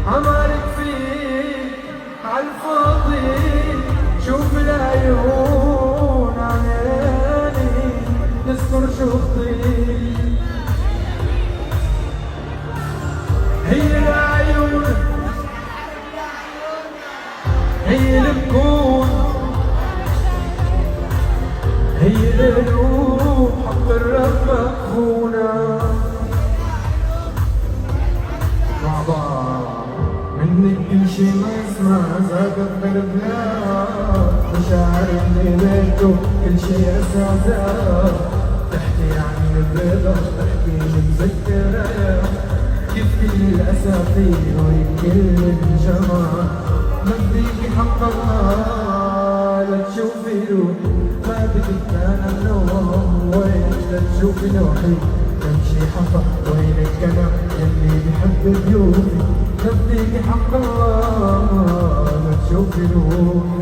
عمرك فيك عالفاضي، شوف العيون عيني تذكر شوقي. هي العيون هي الكون، هي القلوب حق الرب مخونة مع بعض. منك كل شي ما يسمع زاقت قلبنا، مشاعر اللي بيته كل شي اساسا. تحكي عن الرضا تحكي مذكرة، كيف كل الاساطير وكل الجمال. بديكي حق الله لا تشوفي روحي، ما بدك انا النوم وين لا تشوفي نوحي. تمشي حفا وينك انا يلي بحب ضيوفي، بديكي حق الله لا تشوفي روحي.